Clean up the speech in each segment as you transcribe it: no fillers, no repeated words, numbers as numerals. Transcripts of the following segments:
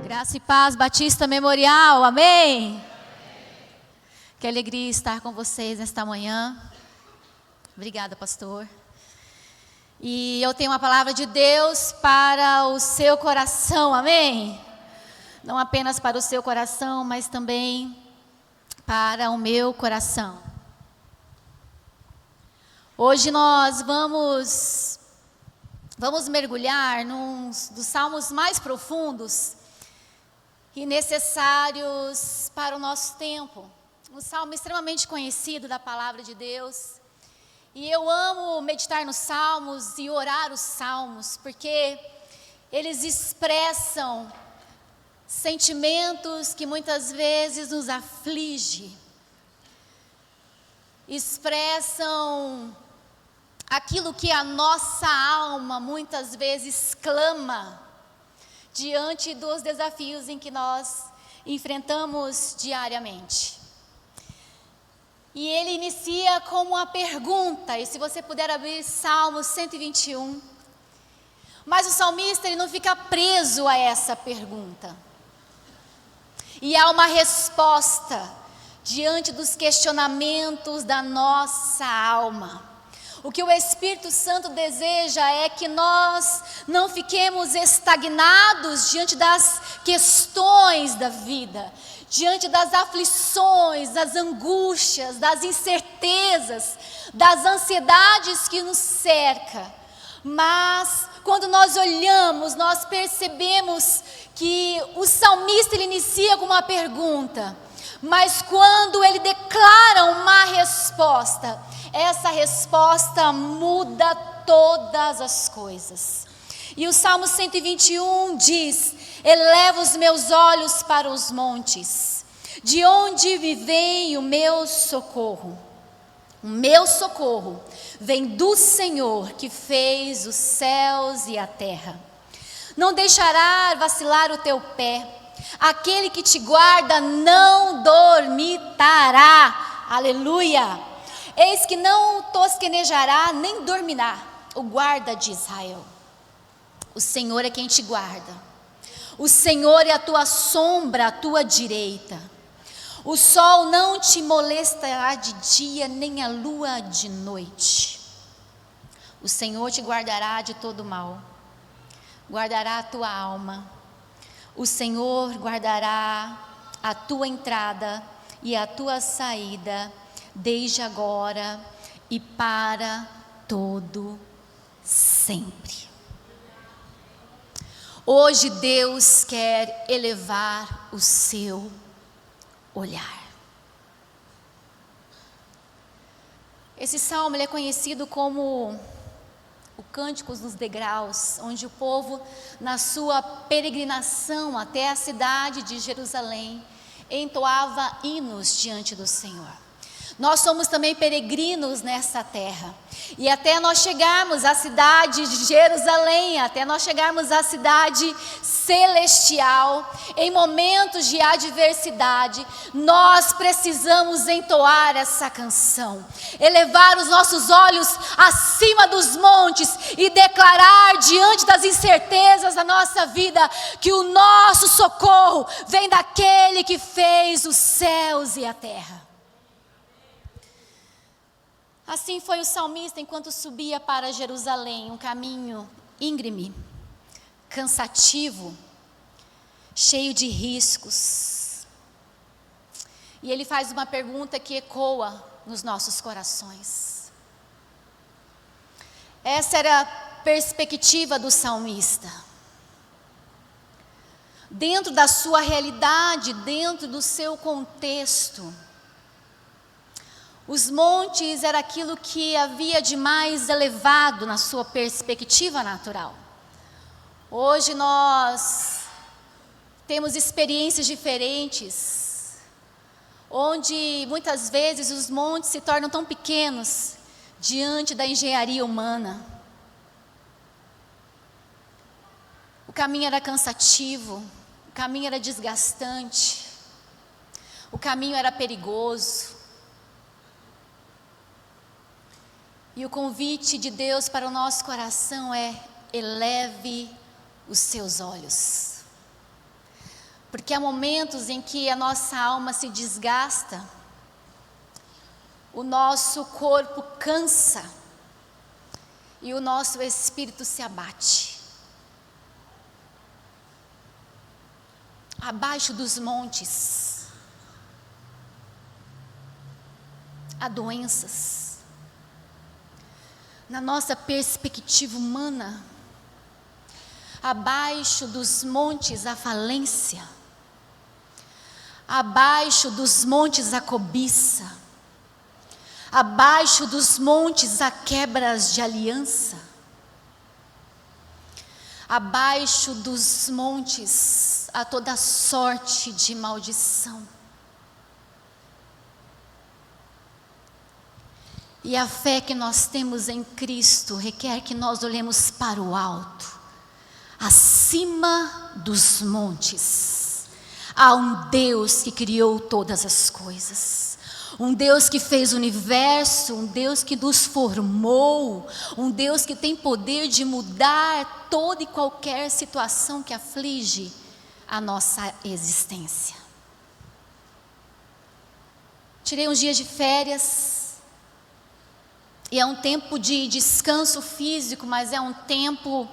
Graça e paz, Batista Memorial, amém? Que alegria estar com vocês nesta manhã. Obrigada, pastor. E eu tenho uma palavra de Deus para o seu coração, amém? Não apenas para o seu coração, mas também para o meu coração. Hoje nós vamos mergulhar num dos salmos mais profundos e necessários para o nosso tempo. Um salmo extremamente conhecido da palavra de Deus. E eu amo meditar nos salmos e orar os salmos, porque eles expressam sentimentos que muitas vezes nos afligem. Expressam aquilo que a nossa alma muitas vezes clama diante dos desafios em que nós enfrentamos diariamente. E ele inicia com uma pergunta, e se você puder abrir Salmo 121, mas o salmista ele não fica preso a essa pergunta. E há uma resposta diante dos questionamentos da nossa alma. O que o Espírito Santo deseja é que nós não fiquemos estagnados diante das questões da vida, diante das aflições, das angústias, das incertezas, das ansiedades que nos cercam. Mas quando nós olhamos, nós percebemos que o salmista ele inicia com uma pergunta, mas quando ele declara uma resposta, essa resposta muda todas as coisas. E o Salmo 121 diz: eleva os meus olhos para os montes, de onde me vem o meu socorro? O meu socorro vem do Senhor que fez os céus e a terra. Não deixará vacilar o teu pé, aquele que te guarda não dormitará. Aleluia! Eis que não tosquenejará nem dormirá o guarda de Israel. O Senhor é quem te guarda. O Senhor é a tua sombra à tua direita. O sol não te molestará de dia, nem a lua de noite. O Senhor te guardará de todo mal. Guardará a tua alma. O Senhor guardará a tua entrada e a tua saída, desde agora e para todo sempre. Hoje Deus quer elevar o seu olhar. Esse salmo ele é conhecido como o Cânticos dos Degraus, onde o povo, na sua peregrinação até a cidade de Jerusalém, entoava hinos diante do Senhor. Nós somos também peregrinos nessa terra, e até nós chegarmos à cidade de Jerusalém, até nós chegarmos à cidade celestial, em momentos de adversidade, nós precisamos entoar essa canção, elevar os nossos olhos acima dos montes e declarar diante das incertezas da nossa vida, que o nosso socorro vem daquele que fez os céus e a terra. Assim foi o salmista enquanto subia para Jerusalém, um caminho íngreme, cansativo, cheio de riscos. E ele faz uma pergunta que ecoa nos nossos corações. Essa era a perspectiva do salmista. Dentro da sua realidade, dentro do seu contexto, os montes era aquilo que havia de mais elevado na sua perspectiva natural. Hoje nós temos experiências diferentes, onde muitas vezes os montes se tornam tão pequenos diante da engenharia humana. O caminho era cansativo, o caminho era desgastante, o caminho era perigoso. E o convite de Deus para o nosso coração é: eleve os seus olhos. Porque há momentos em que a nossa alma se desgasta, o nosso corpo cansa e o nosso espírito se abate. Abaixo dos montes há doenças. Na nossa perspectiva humana, abaixo dos montes há falência. Abaixo dos montes há cobiça. Abaixo dos montes há quebras de aliança. Abaixo dos montes há toda sorte de maldição. E a fé que nós temos em Cristo requer que nós olhemos para o alto, acima dos montes. Há um Deus que criou todas as coisas, um Deus que fez o universo, um Deus que nos formou, um Deus que tem poder de mudar toda e qualquer situação que aflige a nossa existência. Tirei uns dias de férias, e é um tempo de descanso físico, mas é um tempo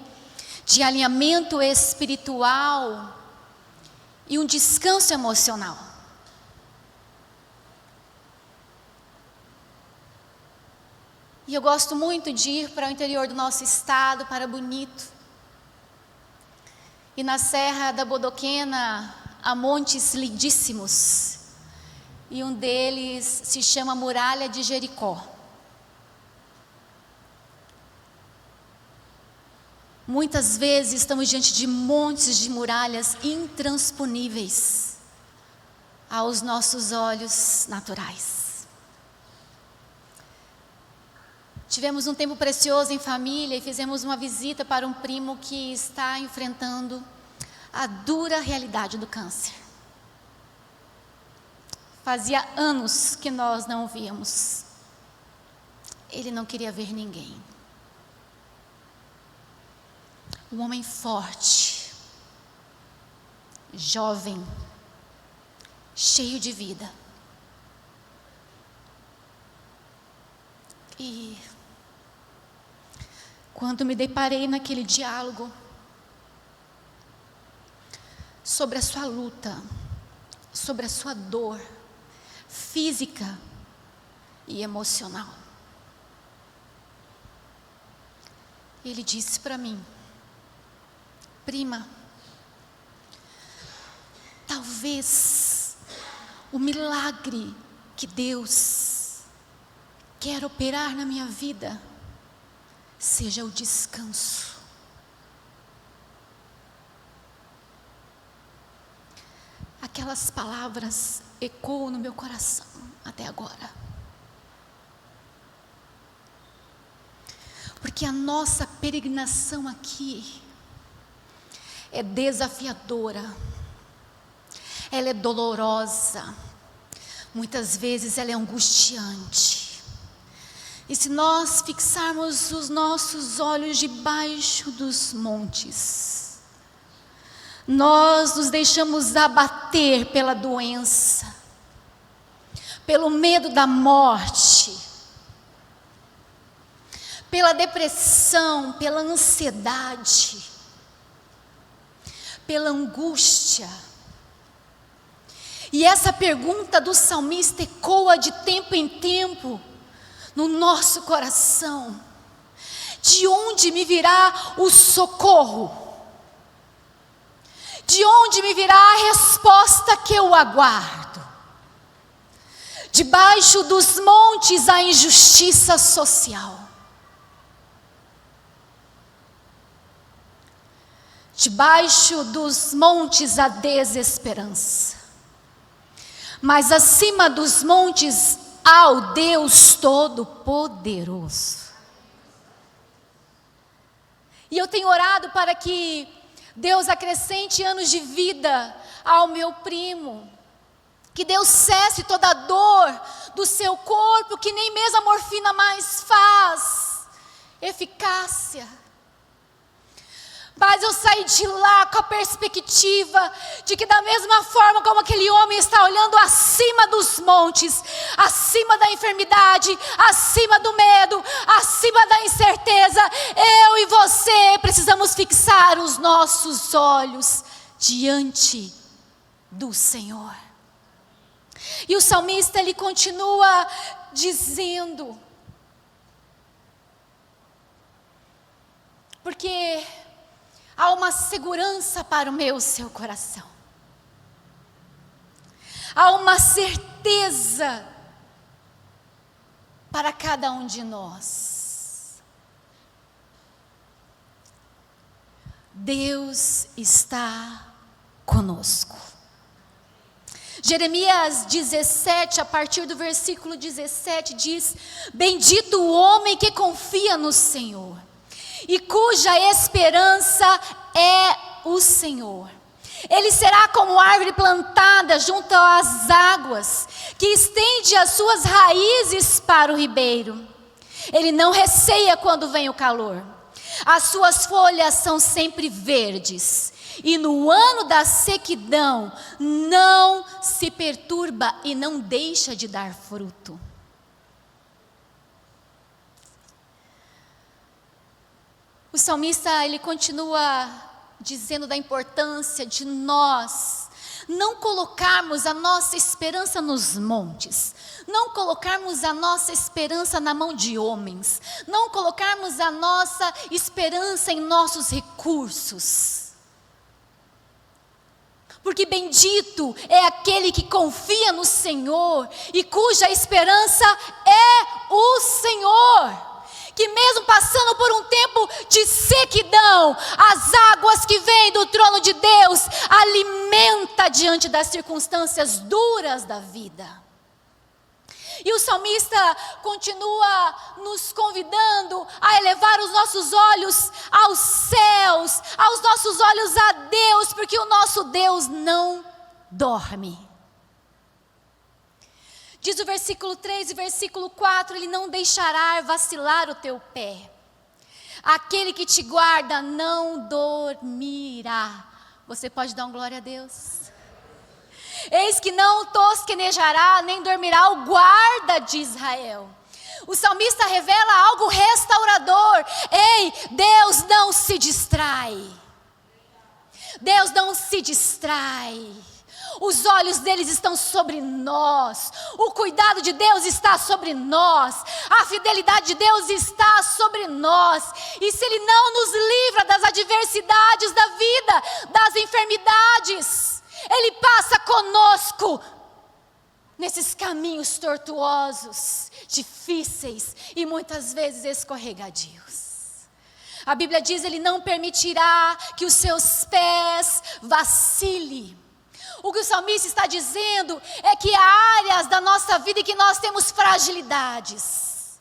de alinhamento espiritual e um descanso emocional. E eu gosto muito de ir para o interior do nosso estado, para Bonito. E na Serra da Bodoquena há montes lindíssimos. E um deles se chama Muralha de Jericó. Muitas vezes estamos diante de montes de muralhas intransponíveis aos nossos olhos naturais. Tivemos um tempo precioso em família e fizemos uma visita para um primo que está enfrentando a dura realidade do câncer. Fazia anos que nós não o víamos. Ele não queria ver ninguém. Um homem forte, jovem, cheio de vida. E quando me deparei naquele diálogo sobre a sua luta, sobre a sua dor física e emocional, ele disse para mim: prima, talvez o milagre que Deus quer operar na minha vida seja o descanso. Aquelas palavras ecoam no meu coração até agora. Porque a nossa peregrinação aqui é desafiadora, ela é dolorosa, muitas vezes ela é angustiante. E se nós fixarmos os nossos olhos debaixo dos montes, nós nos deixamos abater pela doença, pelo medo da morte, pela depressão, pela ansiedade, pela angústia. E essa pergunta do salmista ecoa de tempo em tempo no nosso coração: de onde me virá o socorro? De onde me virá a resposta que eu aguardo? Debaixo dos montes a injustiça social. Debaixo dos montes a desesperança. Mas acima dos montes há o Deus Todo-Poderoso. E eu tenho orado para que Deus acrescente anos de vida ao meu primo. Que Deus cesse toda a dor do seu corpo, que nem mesmo a morfina mais faz eficácia. Mas eu precisamos sair de lá com a perspectiva de que da mesma forma como aquele homem está olhando acima dos montes, acima da enfermidade, acima do medo, acima da incerteza, eu e você precisamos fixar os nossos olhos diante do Senhor. E o salmista, ele continua dizendo, porque há uma segurança para o meu e o seu coração. Há uma certeza para cada um de nós. Deus está conosco. Jeremias 17, a partir do versículo 17, diz: bendito o homem que confia no Senhor, e cuja esperança é o Senhor. Ele será como árvore plantada junto às águas, que estende as suas raízes para o ribeiro. Ele não receia quando vem o calor. As suas folhas são sempre verdes, e no ano da sequidão não se perturba e não deixa de dar fruto. O salmista, ele continua dizendo da importância de nós não colocarmos a nossa esperança nos montes, não colocarmos a nossa esperança na mão de homens, não colocarmos a nossa esperança em nossos recursos. Porque bendito é aquele que confia no Senhor e cuja esperança é o Senhor. Que mesmo passando por um tempo de sequidão, as águas que vêm do trono de Deus alimenta diante das circunstâncias duras da vida. E o salmista continua nos convidando a elevar os nossos olhos aos céus, aos nossos olhos a Deus, porque o nosso Deus não dorme. Diz o versículo 3 e versículo 4, Ele não deixará vacilar o teu pé. Aquele que te guarda não dormirá. Você pode dar um glória a Deus? Eis que não tosquenejará, nem dormirá o guarda de Israel. O salmista revela algo restaurador. Ei, Deus não se distrai. Deus não se distrai. Os olhos deles estão sobre nós. O cuidado de Deus está sobre nós. A fidelidade de Deus está sobre nós. E se Ele não nos livra das adversidades da vida, das enfermidades, Ele passa conosco nesses caminhos tortuosos, difíceis e muitas vezes escorregadios. A Bíblia diz: Ele não permitirá que os seus pés vacilem. O que o salmista está dizendo é que há áreas da nossa vida em que nós temos fragilidades,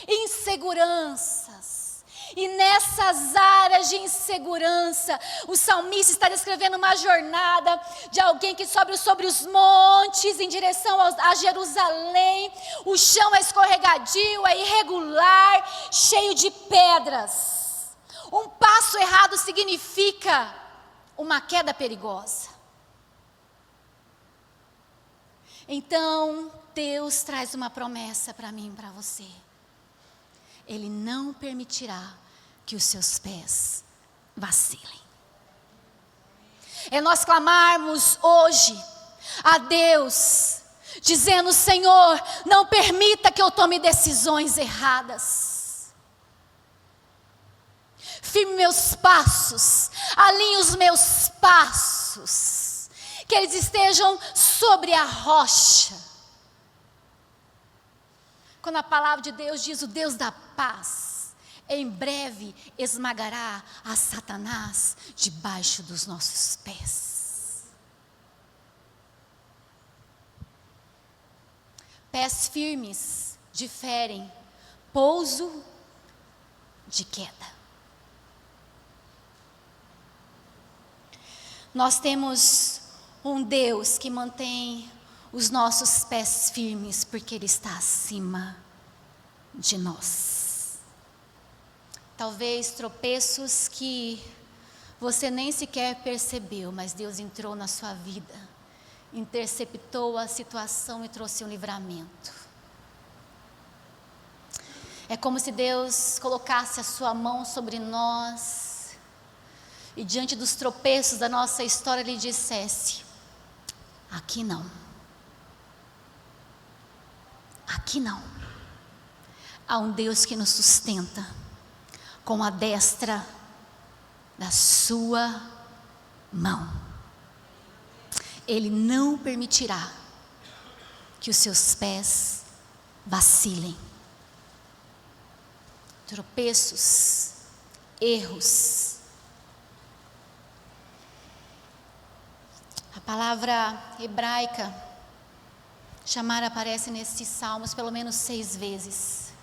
inseguranças. E nessas áreas de insegurança, o salmista está descrevendo uma jornada de alguém que sobe sobre os montes em direção a Jerusalém. O chão é escorregadio, é irregular, cheio de pedras. Um passo errado significa uma queda perigosa. Então, Deus traz uma promessa para mim e para você. Ele não permitirá que os seus pés vacilem. É nós clamarmos hoje a Deus, dizendo: Senhor, não permita que eu tome decisões erradas. Firme meus passos, alinhe os meus passos, que eles estejam sobre a rocha. Quando a palavra de Deus diz: o Deus da paz, em breve esmagará a Satanás debaixo dos nossos pés. Pés firmes diferem pouso de queda. Nós temos um Deus que mantém os nossos pés firmes, porque Ele está acima de nós. Talvez tropeços que Você nem sequer percebeu, mas Deus entrou na sua vida, interceptou a situação e trouxe um livramento. É como se Deus colocasse a sua mão sobre nós e diante dos tropeços da nossa história Ele dissesse: aqui não, aqui não. Há um Deus que nos sustenta com a destra da sua mão. Ele não permitirá que os seus pés vacilem. Tropeços, erros. A palavra hebraica chamar aparece nesses salmos pelo menos 6 vezes,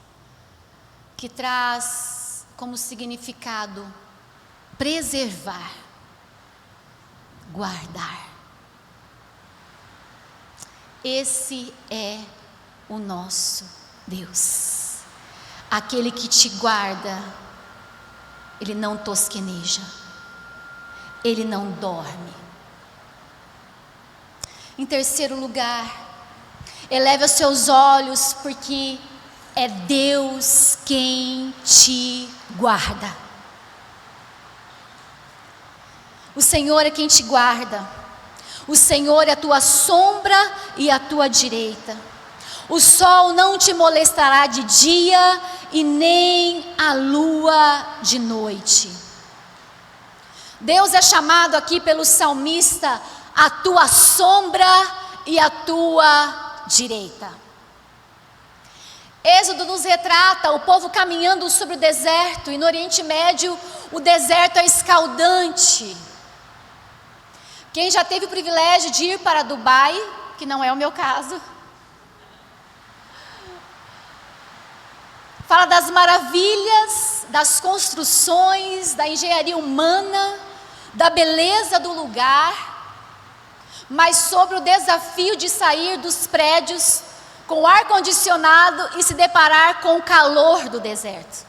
que traz como significado preservar, guardar. Esse é o nosso Deus, aquele que te guarda. Ele não tosqueneja, Ele não dorme. Em terceiro lugar, eleve os seus olhos, porque é Deus quem te guarda. O Senhor é quem te guarda. O Senhor é a tua sombra e a tua direita. O sol não te molestará de dia e nem a lua de noite. Deus é chamado aqui pelo salmista a tua sombra e a tua direita. Êxodo nos retrata o povo caminhando sobre o deserto, e no Oriente Médio o deserto é escaldante. Quem já teve o privilégio de ir para Dubai, que não é o meu caso, fala das maravilhas, das construções, da engenharia humana, da beleza do lugar, mas sobre o desafio de sair dos prédios com ar-condicionado e se deparar com o calor do deserto.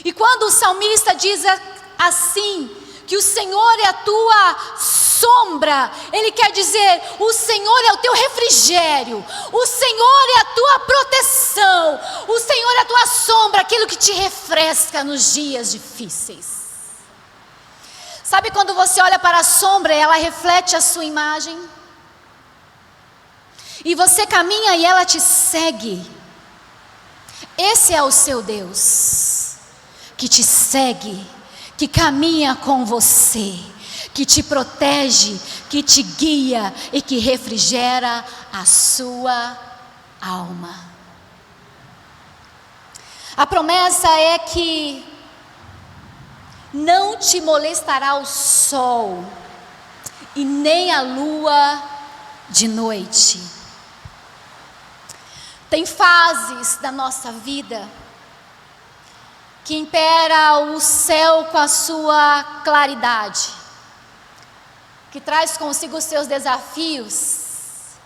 E quando o salmista diz assim, que o Senhor é a tua sombra, ele quer dizer, o Senhor é o teu refrigério, o Senhor é a tua proteção, o Senhor é a tua sombra, aquilo que te refresca nos dias difíceis. Sabe quando você olha para a sombra e ela reflete a sua imagem? E você caminha e ela te segue. Esse é o seu Deus, que te segue, que caminha com você, que te protege, que te guia e que refrigera a sua alma. A promessa é que não te molestará o sol e nem a lua de noite. Tem fases da nossa vida que impera o céu com a sua claridade, que traz consigo os seus desafios,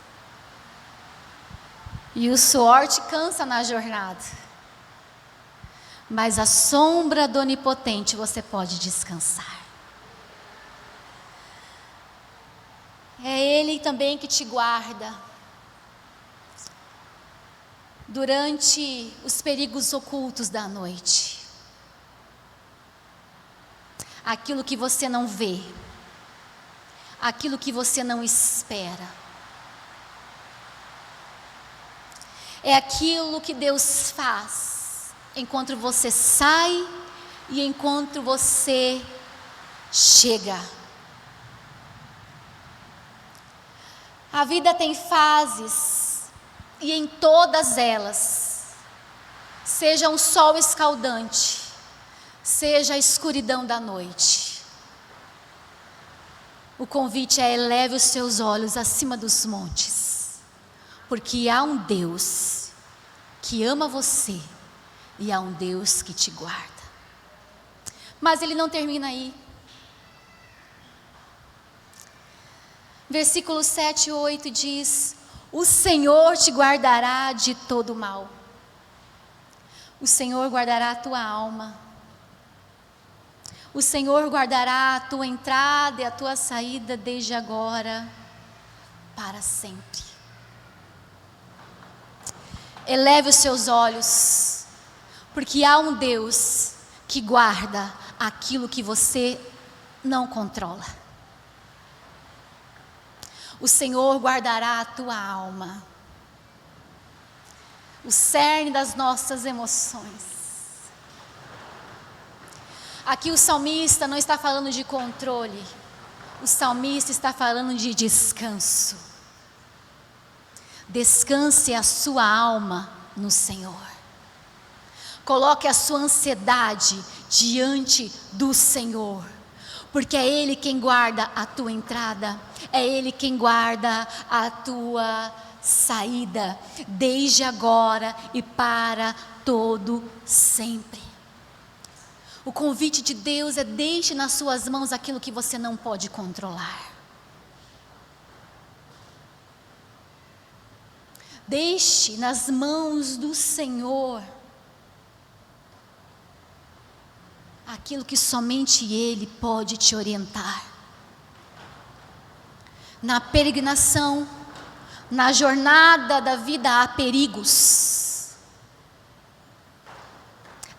e o suor te cansa na jornada, mas a sombra do Onipotente você pode descansar. É Ele também que te guarda durante os perigos ocultos da noite. Aquilo que você não vê, aquilo que você não espera, é aquilo que Deus faz enquanto você sai e enquanto você chega. A vida tem fases, e em todas elas, seja um sol escaldante, seja a escuridão da noite, o convite é: eleve os seus olhos acima dos montes, porque há um Deus que ama você e há um Deus que te guarda. Mas Ele não termina aí. Versículos 7 e 8 diz: o Senhor te guardará de todo mal. O Senhor guardará a tua alma. O Senhor guardará a tua entrada e a tua saída desde agora para sempre. Eleve os seus olhos, porque há um Deus que guarda aquilo que você não controla. O Senhor guardará a tua alma, o cerne das nossas emoções. Aqui o salmista não está falando de controle, o salmista está falando de descanso. Descanse a sua alma no Senhor. Coloque a sua ansiedade diante do Senhor, porque é Ele quem guarda a tua entrada, é Ele quem guarda a tua saída, desde agora e para todo sempre. O convite de Deus é: deixe nas suas mãos aquilo que você não pode controlar. Deixe nas mãos do Senhor aquilo que somente Ele pode te orientar. Na peregrinação, na jornada da vida há perigos.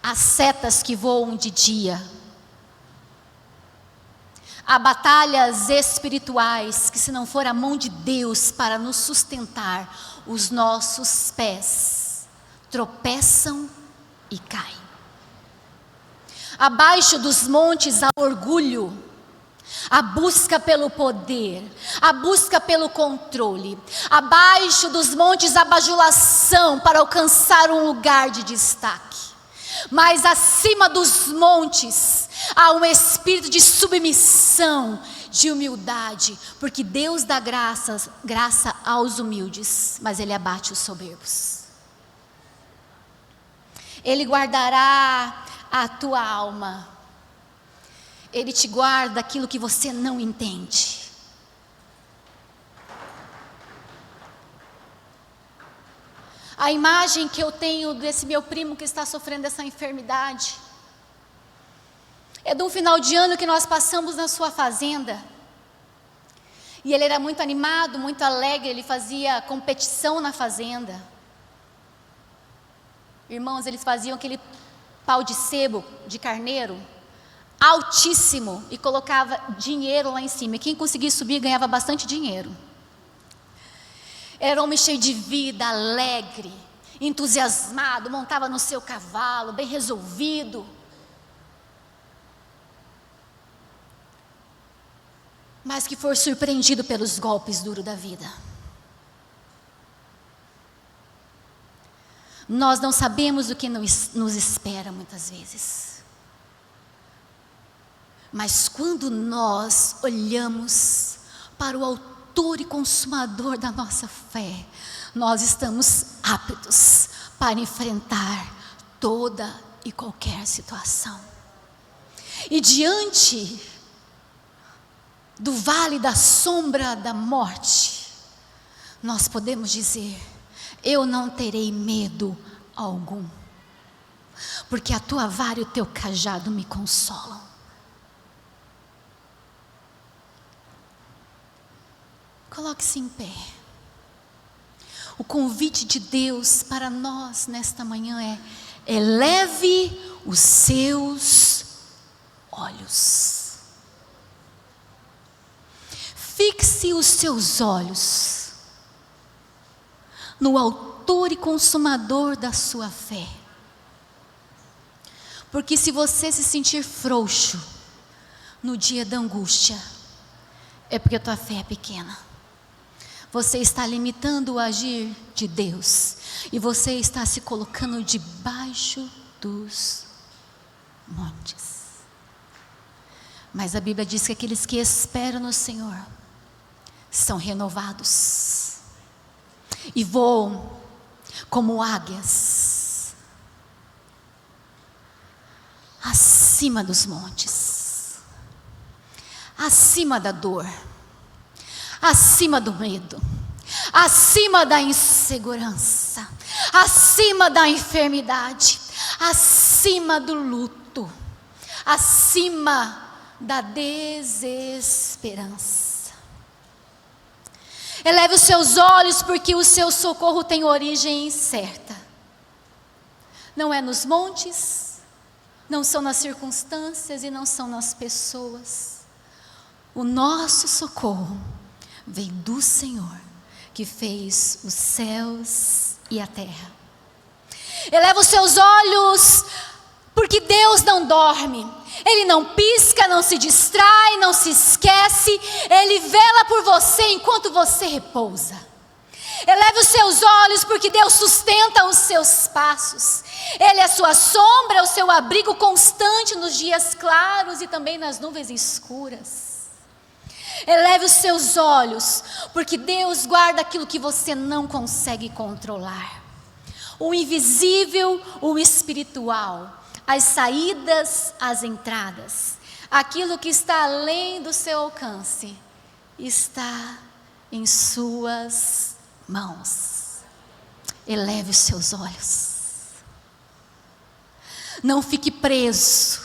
Há setas que voam de dia. Há batalhas espirituais que, se não for a mão de Deus para nos sustentar, os nossos pés tropeçam e caem. Abaixo dos montes há orgulho, a busca pelo poder, a busca pelo controle. Abaixo dos montes há bajulação para alcançar um lugar de destaque. Mas acima dos montes há um espírito de submissão, de humildade, porque Deus dá graça aos humildes, mas Ele abate os soberbos. Ele guardará a tua alma, Ele te guarda aquilo que você não entende. A imagem que eu tenho desse meu primo que está sofrendo essa enfermidade é de um final de ano que nós passamos na sua fazenda. E ele era muito animado, muito alegre, ele fazia competição na fazenda. Irmãos, eles faziam aquele pau de sebo, de carneiro, altíssimo, e colocava dinheiro lá em cima. E quem conseguia subir ganhava bastante dinheiro. Era um homem cheio de vida, alegre, entusiasmado, montava no seu cavalo, bem resolvido. Mas que foi surpreendido pelos golpes duros da vida. Nós não sabemos o que nos espera muitas vezes. Mas quando nós olhamos para o autor e consumador da nossa fé, nós estamos aptos para enfrentar toda e qualquer situação. E diante do vale da sombra da morte, nós podemos dizer: eu não terei medo algum, porque a tua vara e o teu cajado me consolam. Coloque-se em pé. O convite de Deus para nós nesta manhã é: eleve os seus olhos. Fixe os seus olhos no autor e consumador da sua fé. Porque se você se sentir frouxo no dia da angústia, é porque a tua fé é pequena. Você está limitando o agir de Deus, e você está se colocando debaixo dos montes. Mas a Bíblia diz que aqueles que esperam no Senhor são renovados e voam como águias acima dos montes, acima da dor, acima do medo, acima da insegurança, acima da enfermidade, acima do luto, acima da desesperança. Eleve os seus olhos, porque o seu socorro tem origem certa. Não é nos montes, não são nas circunstâncias e não são nas pessoas. O nosso socorro vem do Senhor, que fez os céus e a terra. Eleva os seus olhos, porque Deus não dorme. Ele não pisca, não se distrai, não se esquece. Ele vela por você enquanto você repousa. Eleve os seus olhos, porque Deus sustenta os seus passos. Ele é a sua sombra, o seu abrigo constante nos dias claros e também nas nuvens escuras. Eleve os seus olhos, porque Deus guarda aquilo que você não consegue controlar. O invisível, o espiritual, as saídas, as entradas, aquilo que está além do seu alcance, está em suas mãos. Eleve os seus olhos. Não fique preso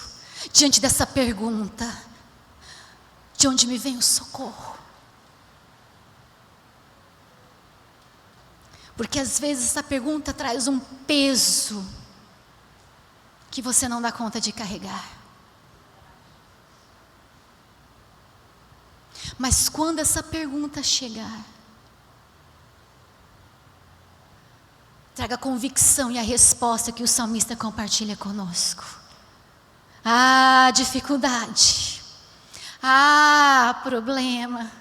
diante dessa pergunta: de onde me vem o socorro? Porque às vezes essa pergunta traz um peso que você não dá conta de carregar. Mas quando essa pergunta chegar, traga a convicção e a resposta que o salmista compartilha conosco. Ah, dificuldade. Ah, problema.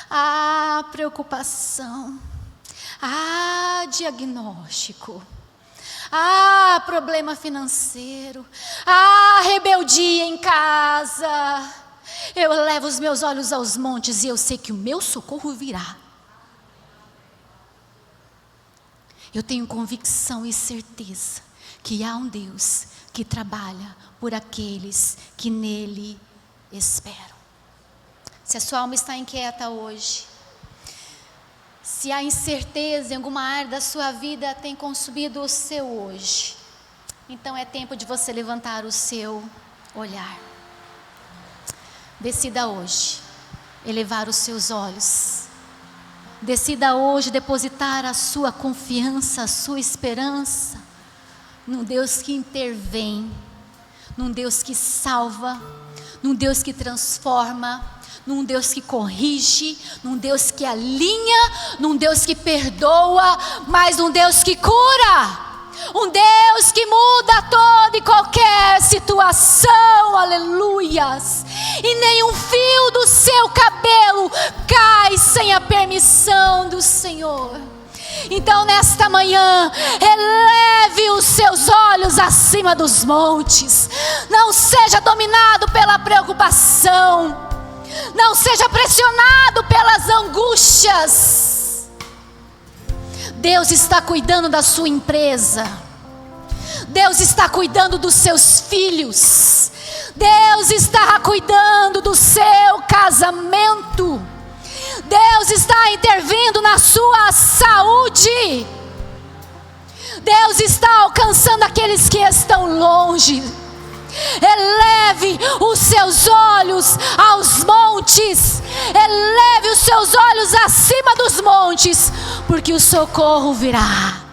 Ah, preocupação. Ah, diagnóstico. Ah, problema financeiro. Ah, rebeldia em casa. Eu levo os meus olhos aos montes e eu sei que o meu socorro virá. Eu tenho convicção e certeza que há um Deus que trabalha por aqueles que nele esperam. Se a sua alma está inquieta hoje, se há incerteza em alguma área da sua vida tem consumido o seu hoje, então é tempo de você levantar o seu olhar. Decida hoje elevar os seus olhos. Decida hoje depositar a sua confiança, a sua esperança num Deus que intervém, num Deus que salva, num Deus que transforma, num Deus que corrige, num Deus que alinha, num Deus que perdoa, mas num Deus que cura. Um Deus que muda toda e qualquer situação, aleluias. E nenhum fio do seu cabelo cai sem a permissão do Senhor. Então nesta manhã, eleve os seus olhos acima dos montes. Não seja dominado pela preocupação. Não seja pressionado pelas angústias. Deus está cuidando da sua empresa. Deus está cuidando dos seus filhos. Deus está cuidando do seu casamento. Deus está intervindo na sua saúde. Deus está alcançando aqueles que estão longe. Eleve os seus olhos aos montes. Eleve os seus olhos acima dos montes, porque o socorro virá.